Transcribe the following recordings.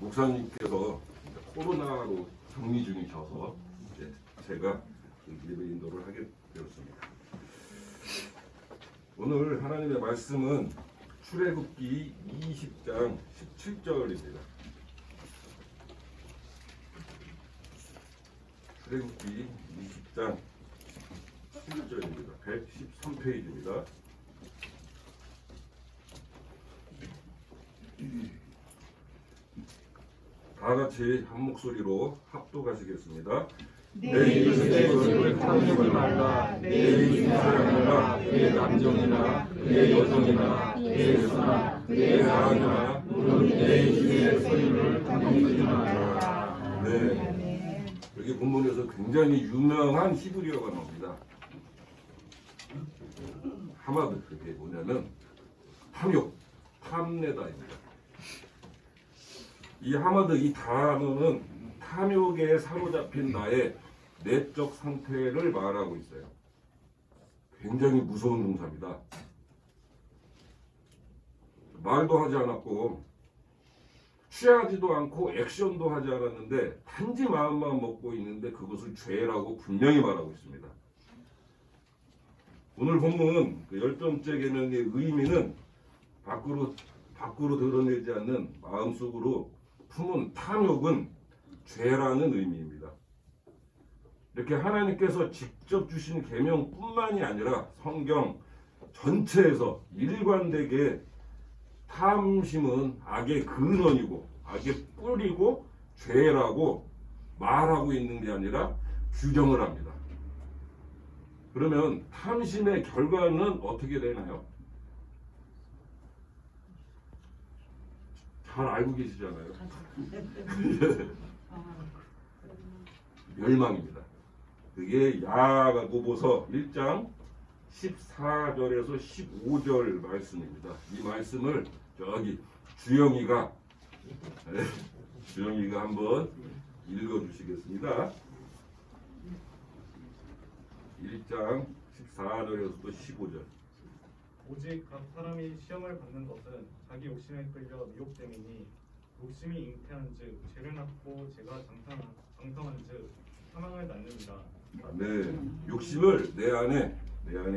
목사님께서 코로나로 격리 중이셔서 이제 제가 예배 인도를 하게 되었습니다. 오늘 하나님의 말씀은 출애굽기 20장 17절입니다. 출애굽기 20장 17절입니다. 113페이지입니다. 다 같이 한 목소리로 합독하시겠습니다. 내 이웃의 탐내지 말라. 내 이웃 사람이나 그의 남종이나 그의 여종이나 그의 소나 그의 아이나 물론 내 이웃의 소유를 탐내지 말라. 네, 여기 본문에서 굉장히 유명한 히브리어가 나옵니다. 하마드, 그게 뭐냐면 탐욕, 탐내다입니다. 이 하마드, 이 단어는 탐욕에 사로잡힌 나의 내적 상태를 말하고 있어요. 굉장히 무서운 동사입니다. 말도 하지 않았고 취하지도 않고 액션도 하지 않았는데 단지 마음만 먹고 있는데 그것을 죄라고 분명히 말하고 있습니다. 오늘 본문 그 10번째 계명의 의미는 밖으로 드러내지 않는 마음속으로 품은 탐욕은 죄라는 의미입니다. 이렇게 하나님께서 직접 주신 계명뿐만이 아니라 성경 전체에서 일관되게 탐심은 악의 근원이고 악의 뿌리고 죄라고 말하고 있는 게 아니라 규정을 합니다. 그러면 탐심의 결과는 어떻게 되나요? 잘 알고 계시잖아요. 멸망입니다. 그게 야고보서 1장 14절에서 15절 말씀입니다. 이 말씀을 저기 주영이가 한번 읽어주시겠습니다. 1장 14절에서도 15절. 오직 각 사람이 시험을 받는 것은 자기 욕심에 끌려 미혹됨이니 욕심이 잉태한즉 죄를 낳고 죄가 장성한즉 사망을 낳느니라. 네, 욕심을 내 안에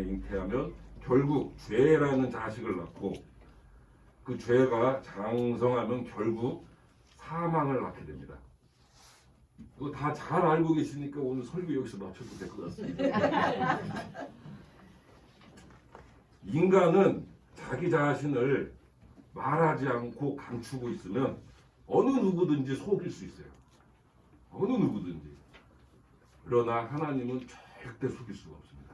잉태하면 결국 죄라는 자식을 낳고 그 죄가 장성하면 결국 사망을 낳게 됩니다. 그거 다 잘 알고 계시니까 오늘 설교 여기서 마쳐도 될 것 같습니다. 인간은 자기 자신을 말하지 않고 감추고 있으면 어느 누구든지 속일 수 있어요. 어느 누구든지. 그러나 하나님은 절대 속일 수가 없습니다.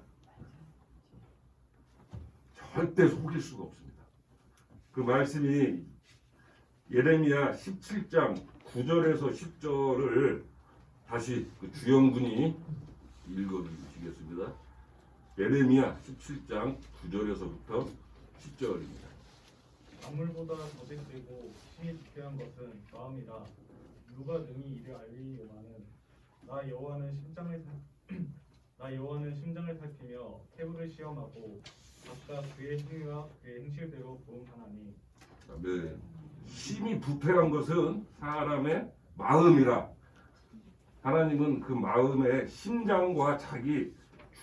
절대 속일 수가 없습니다. 그 말씀이 예레미야 17장 9절에서 10절을 다시 그 주영군이 읽어주시겠습니다. 예레미야 17장 9절에서부터 10절입니다. 만물보다 거짓되고 심히 부패한 것은 마음이라. 누가 능히 이를 알리오마는 나 여호와는 심장을 살피며 태부를 시험하고 각각 그의 행위와 그의 행실대로 보응하나니. 네. 심히 부패한 것은 사람의 마음이라. 하나님은 그 마음의 심장과 자기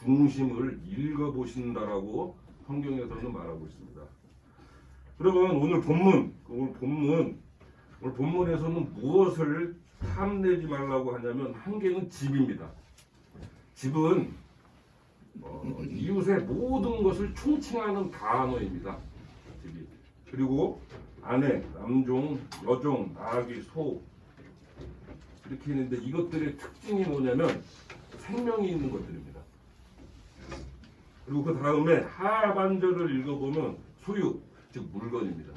중심을 읽어보신다라고 성경에서는 말하고 있습니다. 그러면 오늘 본문에서는 무엇을 탐내지 말라고 하냐면 한 개는 집입니다. 집은 이웃의 모든 것을 총칭하는 단어입니다. 집이. 그리고 아내, 남종, 여종, 나귀, 소 이렇게 있는데 이것들의 특징이 뭐냐면 생명이 있는 것들입니다. 그리고 그 다음에 하반절을 읽어보면 소유, 즉 물건입니다.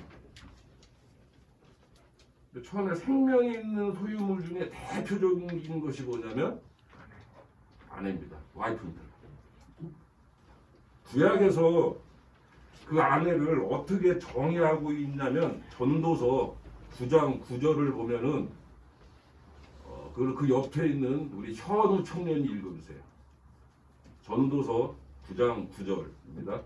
처음에 생명이 있는 소유물 중에 대표적인 것이 뭐냐면 아내입니다. 와이프입니다. 구약에서 그 아내를 어떻게 정의하고 있냐면 전도서 9장 9절을 보면은 그 옆에 있는 우리 현우 청년이 읽어주세요. 전도서 9장 9절입니다.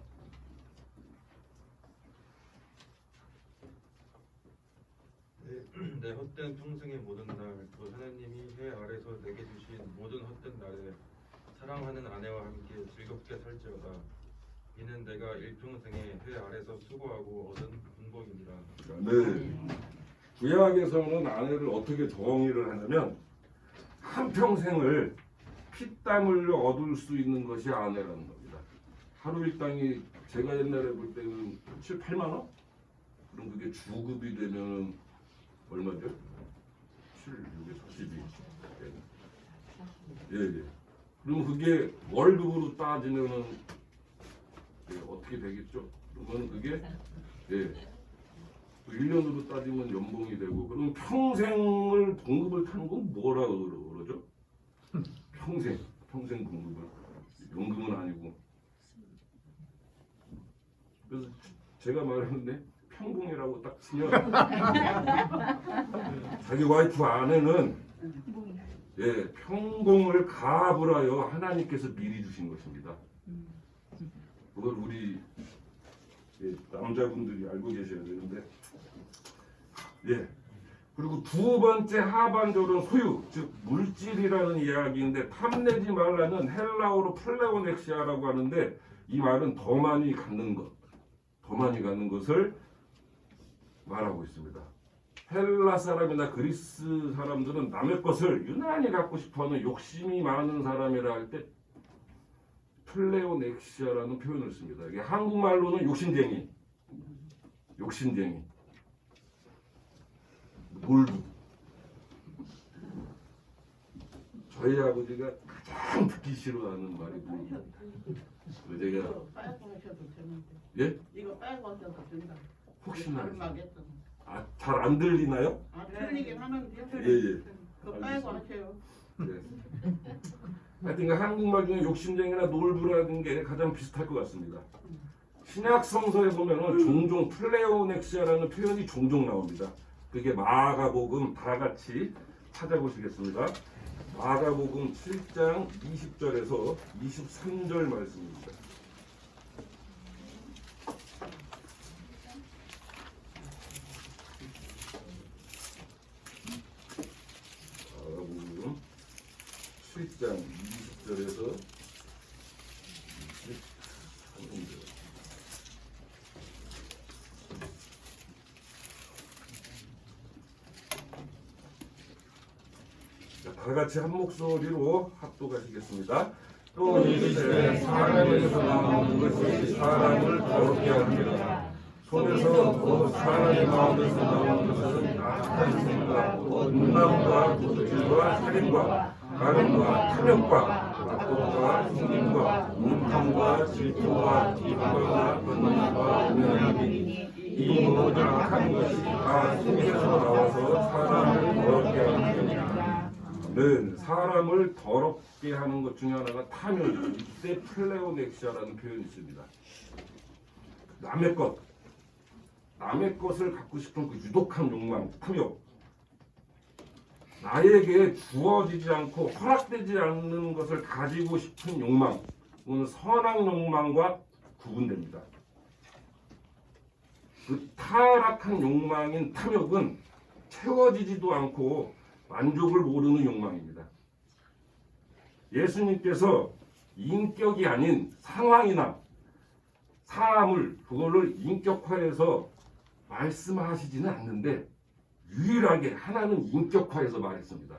내 헛된 평생의 모든 날, 또 하나님이 해 아래서 내게 주신 모든 헛된 날에 사랑하는 아내와 함께 즐겁게 살지어다. 이는 내가 일평생에 해 아래서 수고하고 얻은 분복이니라. 네. 구약에서는 아내를 어떻게 정의를 하냐면 한평생을 피땀 흘려 얻을 수 있는 것이 아내라는 겁니다. 하루 일당이 제가 옛날에 볼 때는 7, 8만 원? 그럼 그게 주급이 되면 얼마죠? 7, 6에 42. 예, 예. 그럼 그게 월급으로 따지면은 예, 어떻게 되겠죠? 그러면 그게 예. 1년으로 따지면 연봉이 되고 그럼 평생을 봉급을 타는 건 뭐라고 그러죠? 평생 봉급을 연금은 아니고 그래서 제가 말하는데 평봉이라고 딱 치면 자기 와이프 아내는 예, 평봉을 가압을 하여 하나님께서 미리 주신 것입니다. 그걸 우리 예, 남자분들이 알고 계셔야 되는데 예. 그리고 두 번째 하반절은 소유, 즉 물질이라는 이야기인데 탐내지 말라는 헬라어로 플레오넥시아라고 하는데 이 말은 더 많이 갖는 것, 더 많이 갖는 것을 말하고 있습니다. 헬라 사람이나 그리스 사람들은 남의 것을 유난히 갖고 싶어하는 욕심이 많은 사람이라 할 때 플레오넥시아라는 표현을 씁니다. 이게 한국말로는 욕심쟁이, 몰두. 저희 아버지가 가장 듣기 싫어하는 말이 몰두. 제가 이거 빨고 하셔도 되는데. 예? 이거 빨고 하셔도 된다. 혹시나 마겠다. 잘 안 들리나요? 아, 틀리긴 하는데요. 예. 그거 빨고 하세요. 네. 하여튼 한국말 중에 욕심쟁이나 놀부라는 게 가장 비슷할 것 같습니다. 신약 성서에 보면은 종종 플레오넥시아라는 표현이 종종 나옵니다. 그게 마가복음 다 같이 찾아보시겠습니다. 마가복음 7장 20절에서 23절 말씀입니다. 마가복음 7장 20절에서 23절. 다 같이 한 목소리로 합독하시겠습니다. 또 이르시되 사람에게서 나오는 것이 사람을 더럽게 합니다. 손에서 곧 사람의 마음에서 나오는 것은 악한 생각, 음란과 도둑질과 살인과 가늠과 탐욕과 악독과 숨김과 음탕과 질투와 비방과 번뇌와 음란함이니 이 모든 악한 것이 다 속에서 나와서 사람을 더럽게 합니다. 는 사람을 더럽게 하는 것 중에 하나가 탐욕이고 이때 플레오넥시아라는 표현이 있습니다. 남의 것을 갖고 싶은 그 유독한 욕망, 탐욕. 나에게 주어지지 않고 허락되지 않는 것을 가지고 싶은 욕망, 그건 선한 욕망과 구분됩니다. 그 타락한 욕망인 탐욕은 채워지지도 않고 만족을 모르는 욕망입니다. 예수님께서 인격이 아닌 상황이나 사물 그거를 인격화해서 말씀하시지는 않는데 유일하게 하나는 인격화해서 말했습니다.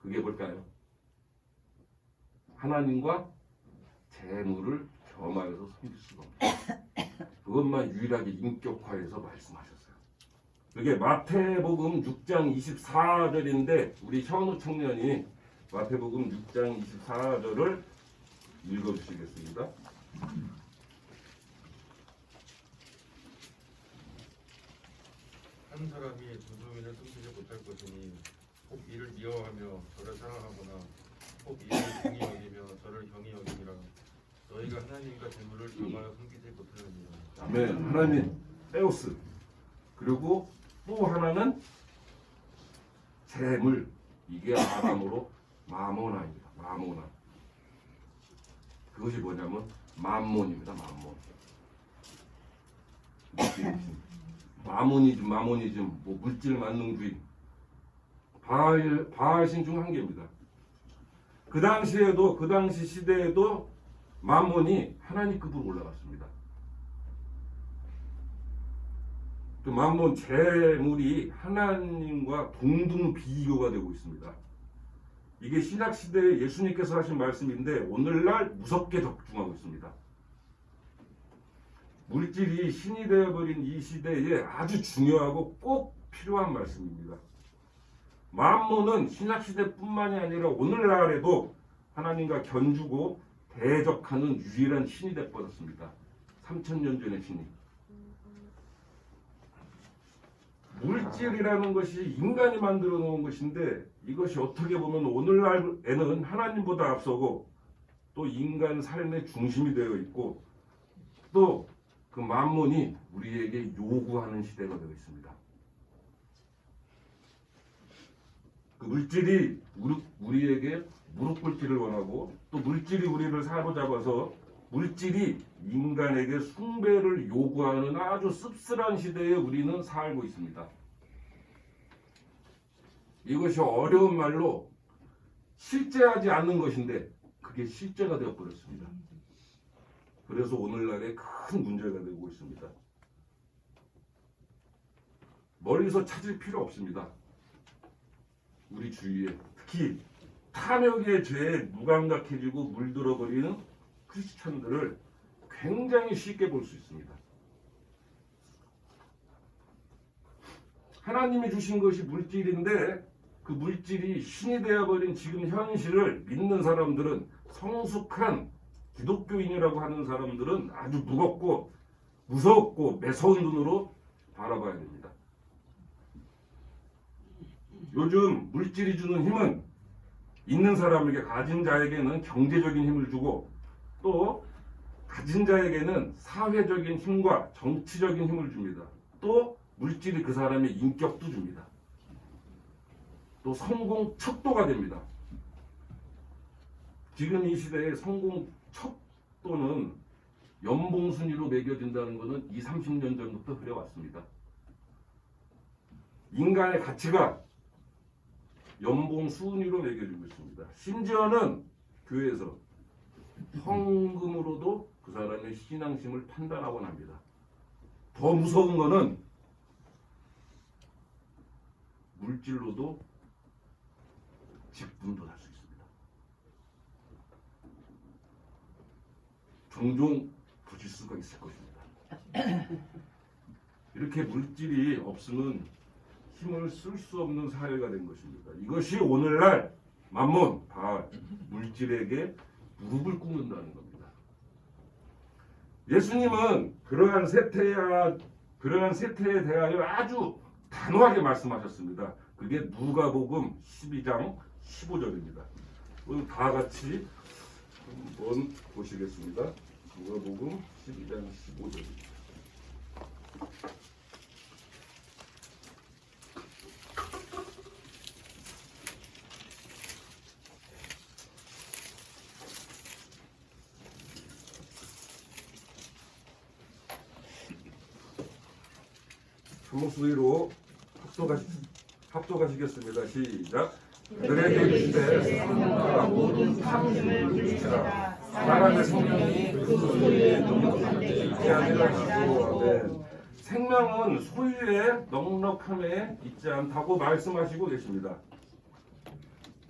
그게 뭘까요? 하나님과 재물을 겸하여서 섬길 수가 없다. 그것만 유일하게 인격화해서 말씀하셨어요. 그게 마태복음 6장 24절인데 우리 현우 청년이 마태복음 6장 24절을 읽어주시겠습니다. 한 사람이 두 주인을 숨기지 못할 것이니 혹 이를 미워하며 저를 사랑하거나 혹 이를 경히 여기며 저를 경히 여기니라. 너희가 하나님과 재물을 겸하여 숨기지 못하느니라. 아멘. 하나님 테오스. 그리고 또 하나는 재물. 이게 아람어로 마모나입니다. 마모나. 그것이 뭐냐면 만몬입니다. 만몬. 마모니즘, 뭐 물질 만능주의, 바알신 중 한 개입니다. 그 당시 시대에도 만몬이 하나님급으로 올라갔습니다. 그 만몬 재물이 하나님과 동등 비교가 되고 있습니다. 이게 신약 시대에 예수님께서 하신 말씀인데 오늘날 무섭게 적중하고 있습니다. 물질이 신이 되어버린 이 시대에 아주 중요하고 꼭 필요한 말씀입니다. 만몬은 신약 시대뿐만이 아니라 오늘날에도 하나님과 견주고 대적하는 유일한 신이 되어버렸습니다. 3000년 전의 신이. 물질이라는 것이 인간이 만들어 놓은 것인데 이것이 어떻게 보면 오늘날에는 하나님보다 앞서고 또 인간 삶의 중심이 되어 있고 또 그 만몬이 우리에게 요구하는 시대가 되어 있습니다. 그 물질이 우리에게 무릎 꿇기를 원하고 또 물질이 우리를 사로잡아서 물질이 인간에게 숭배를 요구하는 아주 씁쓸한 시대에 우리는 살고 있습니다. 이것이 어려운 말로 실제하지 않는 것인데 그게 실제가 되어버렸습니다. 그래서 오늘날에 큰 문제가 되고 있습니다. 멀리서 찾을 필요 없습니다. 우리 주위에 특히 탐욕의 죄에 무감각해지고 물들어버리는 크리스찬들을 굉장히 쉽게 볼 수 있습니다. 하나님이 주신 것이 물질인데 그 물질이 신이 되어버린 지금 현실을 믿는 사람들은 성숙한 기독교인이라고 하는 사람들은 아주 무겁고 무섭고 매서운 눈으로 바라봐야 됩니다. 요즘 물질이 주는 힘은 있는 사람에게 가진 자에게는 경제적인 힘을 주고 또 가진 자에게는 사회적인 힘과 정치적인 힘을 줍니다. 또 물질이 그 사람의 인격도 줍니다. 또 성공 척도가 됩니다. 지금 이 시대에 성공 척도는 연봉 순위로 매겨진다는 것은 20, 30년 전부터 그래왔습니다. 인간의 가치가 연봉 순위로 매겨지고 있습니다. 심지어는 교회에서 헌금으로도 그 사람의 신앙심을 판단하곤 합니다. 더 무서운 것은 물질로도 직분도 할 수 있습니다. 종종 보실 수가 있을 것입니다. 이렇게 물질이 없으면 힘을 쓸 수 없는 사회가 된 것입니다. 이것이 오늘날 만몬, 바알, 물질에게 무릎을 꿇는다는 겁니다. 예수님은 그러한 세태에 대하여 아주 단호하게 말씀하셨습니다. 그게 누가복음 12장 15절입니다. 오늘 다 같이 한번 보시겠습니다. 누가복음 12장 15절입니다. 한 목소리로 합독하시겠습니다. 시작. 그들에게 이르시되 성령과 모든 탐심을 주시라. 사람의 생명이 그 소유에 넉넉함에 있지 아니하시고. 아멘. 생명은 소유의 넉넉함에 있지 않다고 말씀하시고 계십니다.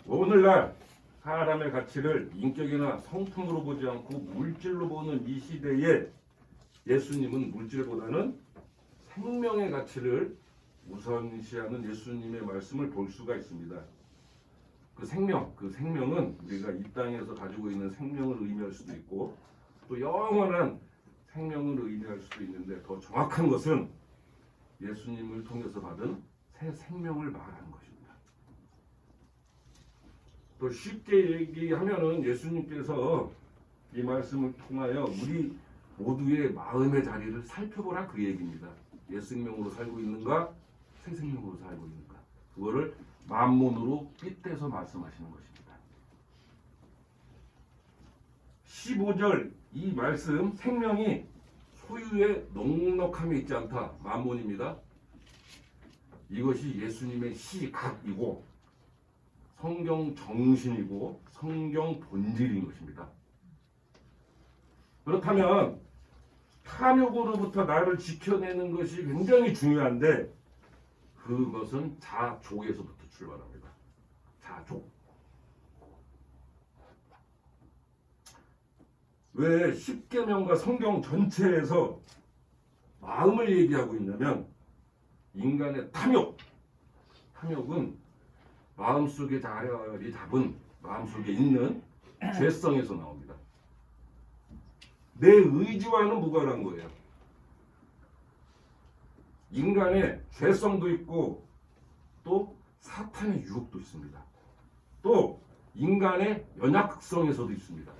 오늘날 사람의 가치를 인격이나 성품으로 보지 않고 물질로 보는 이 시대에 예수님은 물질보다는 생명의 가치를 우선시하는 예수님의 말씀을 볼 수가 있습니다. 그 생명은 우리가 이 땅에서 가지고 있는 생명을 의미할 수도 있고 또 영원한 생명을 의미할 수도 있는데 더 정확한 것은 예수님을 통해서 받은 새 생명을 말하는 것입니다. 또 쉽게 얘기하면은 예수님께서 이 말씀을 통하여 우리 모두의 마음의 자리를 살펴보라 그 얘기입니다. 옛 생명으로 살고 있는가 새 생명으로 살고 있는가 그거를 만몬으로 빗대서 말씀하시는 것입니다. 15절 이 말씀 생명이 소유의 넉넉함이 있지 않다 만몬입니다. 이것이 예수님의 시각이고 성경 정신이고 성경 본질인 것입니다. 그렇다면 탐욕으로부터 나를 지켜내는 것이 굉장히 중요한데 그것은 자족에서부터 출발합니다. 자족. 왜 십계명과 성경 전체에서 마음을 얘기하고 있냐면 인간의 탐욕은 마음속에 자리 잡은 마음속에 있는 죄성에서 나옵니다. 내 의지와는 무관한 거예요. 인간의 죄성도 있고 또 사탄의 유혹도 있습니다. 또 인간의 연약성에서도 있습니다.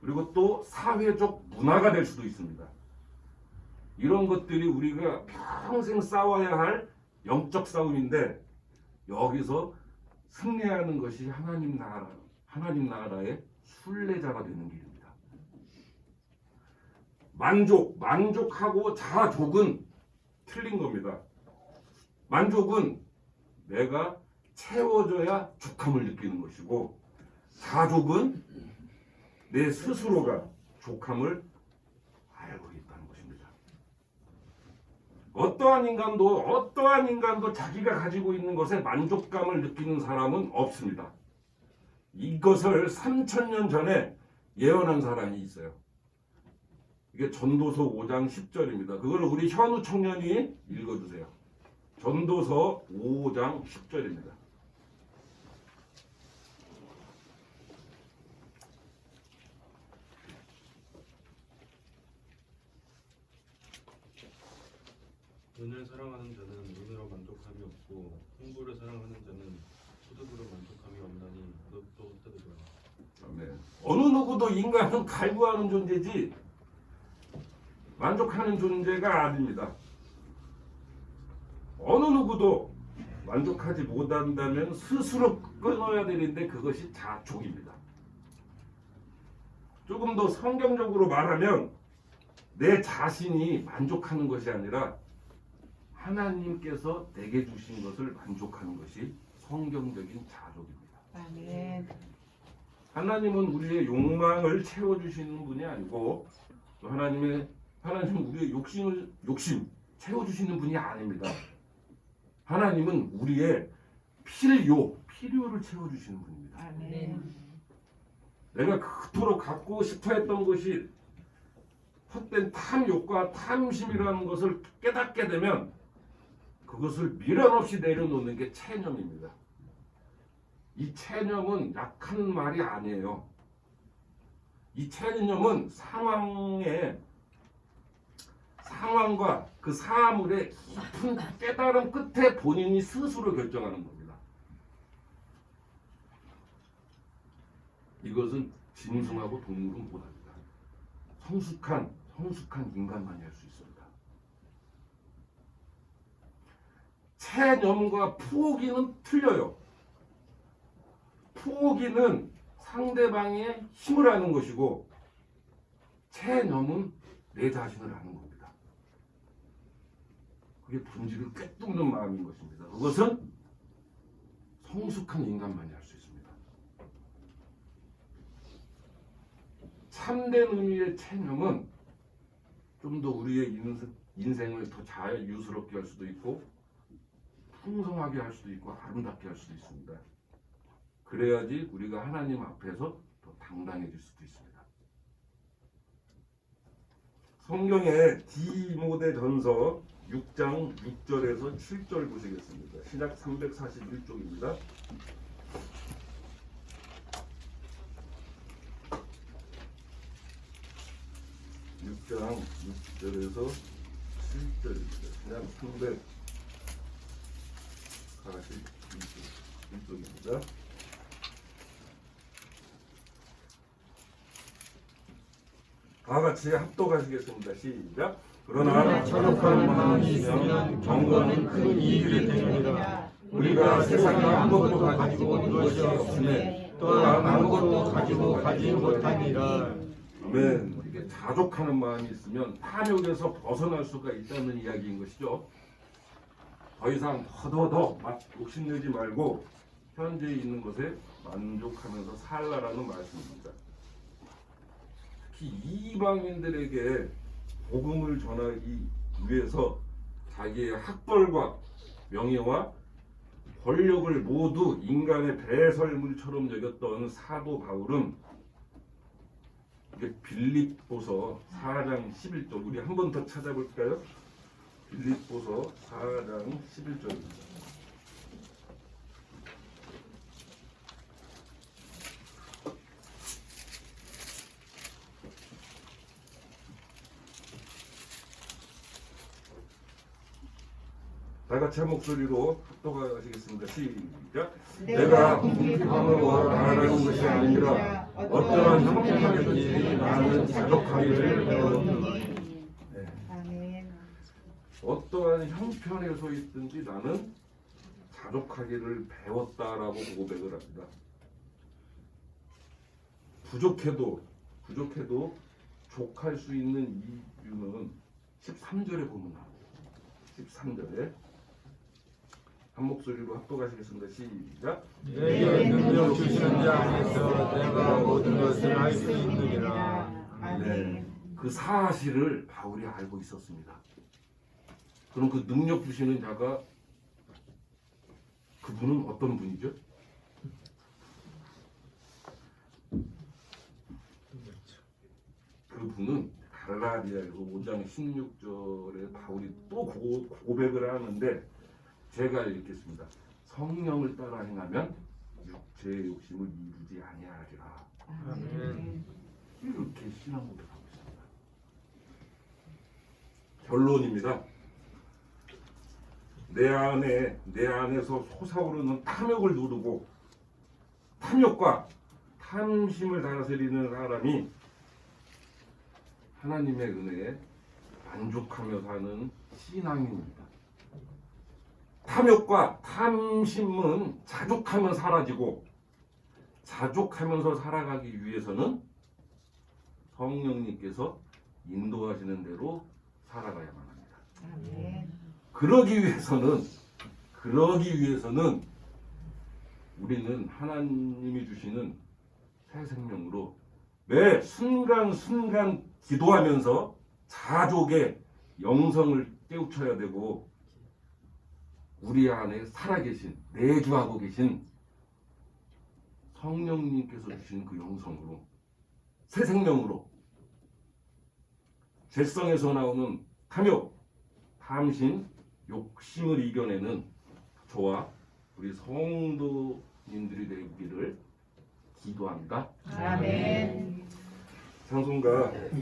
그리고 또 사회적 문화가 될 수도 있습니다. 이런 것들이 우리가 평생 싸워야 할 영적 싸움인데 여기서 승리하는 것이 하나님 나라의 순례자가 되는 길입니다. 만족하고 자족은 틀린 겁니다. 만족은 내가 채워줘야 족함을 느끼는 것이고 자족은 내 스스로가 족함을 알고 있다는 것입니다. 어떠한 인간도 자기가 가지고 있는 것에 만족감을 느끼는 사람은 없습니다. 이것을 3000년 전에 예언한 사람이 있어요. 이게 전도서 5장 10절입니다. 그걸 우리 현우 청년이 읽어주세요. 전도서 5장 10절입니다. 은을 사랑하는 자는 은으로 만족함이 없고 풍부를 사랑하는 자는 소득으로 만족함이 없나니 그것도 헛되더라. 아멘. 어느 누구도 인간은 갈구하는 존재지 만족하는 존재가 아닙니다. 어느 누구도 만족하지 못한다면 스스로 끊어야 되는데 그것이 자족입니다. 조금 더 성경적으로 말하면 내 자신이 만족하는 것이 아니라 하나님께서 내게 주신 것을 만족하는 것이 성경적인 자족입니다. 아멘. 하나님은 우리의 욕망을 채워주시는 분이 아니고 또 하나님은 우리의 욕심 채워주시는 분이 아닙니다. 하나님은 우리의 필요를 채워주시는 분입니다. 아멘. 내가 그토록 갖고 싶어 했던 것이 헛된 탐욕과 탐심이라는 것을 깨닫게 되면 그것을 미련 없이 내려놓는 게 체념입니다. 이 체념은 약한 말이 아니에요. 이 체념은 상황과 그 사물의 깊은 깨달음 끝에 본인이 스스로 결정하는 겁니다. 이것은 짐승하고 동물은 못합니다. 성숙한 인간만이 할 수 있습니다. 체념과 포기는 틀려요. 포기는 상대방의 힘을 아는 것이고 체념은 내 자신을 아는 겁니다. 그게 본질을 꿰뚫는 마음인 것입니다. 그것은 성숙한 인간만이 할 수 있습니다. 참된 의미의 체념은 좀 더 우리의 인생을 더 자유스럽게 할 수도 있고 풍성하게 할 수도 있고 아름답게 할 수도 있습니다. 그래야지 우리가 하나님 앞에서 더 당당해질 수도 있습니다. 성경의 디모데전서 6장 6절에서 7절 보시겠습니다. 신약 341쪽입니다. 장 6절에서 7절입니다. 신약 341쪽입니다. 다 같이 합독하시겠습니다. 시작. 그러나 철학하는 마음이 있으면 경건은 큰 이익이 되느니라. 우리가 세상에 아무것도 가지고 온 것이 없으며 또한 아무것도 가지고 가지 못하니라. 아멘. 이게 자족하는 마음이 있으면 탐욕에서 벗어날 수가 있다는 이야기인 것이죠. 더 이상 더더더 막 욕심내지 말고 현재 있는 것에 만족하면서 살라라는 말씀입니다. 특히 이방인들에게 복음을 전하기 위해서 자기의 학벌과 명예와 권력을 모두 인간의 배설물처럼 여겼던 사도 바울은 이게 빌립보서 4장 11절 우리 한 번 더 찾아볼까요? 빌립보서 4장 11절입니다. 다 같이 한 목소리로 합독하시겠습니다. 시작. 내가 궁핍함으로 나아가는 것이 아니라 어떠한 형편에든지 나는 자족하기를 배웠노니. 네. 아멘. 어떠한 형편에 서 있든지 나는 자족하기를 배웠다라고 고백을 합니다. 부족해도 족할 수 있는 이유는 13절에 보면 나옵니다. 13절에 한 목소리로 합독하시겠습니다. 시작. 내게 능력 주시는 자 안에서 내가 모든 것을 할 수 있느니라. 네, 그 사실을 바울이 알고 있었습니다. 그럼 그 능력 주시는 자가 그분은 어떤 분이죠? 그분은 갈라디아에서 5장 16절에 바울이 또 고백을 하는데 제가 읽겠습니다. 성령을 따라 행하면 육체의 욕심을 이루지 아니하리라. 아멘. 이렇게 신앙 고백하고 있습니다. 결론입니다. 내 안에서 솟아오르는 탐욕을 누르고 탐욕과 탐심을 다스리는 사람이 하나님의 은혜에 만족하며 사는 신앙인입니다. 탐욕과 탐심은 자족하면 사라지고 자족하면서 살아가기 위해서는 성령님께서 인도하시는 대로 살아가야만 합니다. 아멘. 그러기 위해서는 우리는 하나님이 주시는 새 생명으로 매 순간순간 기도하면서 자족의 영성을 깨우쳐야 되고 우리 안에 살아계신 내주하고 계신 성령님께서 주신 그 영성으로 새 생명으로 죄성에서 나오는 탐욕, 탐심, 욕심을 이겨내는 저와 우리 성도님들이 되기를 기도합니다. 아멘. 찬송가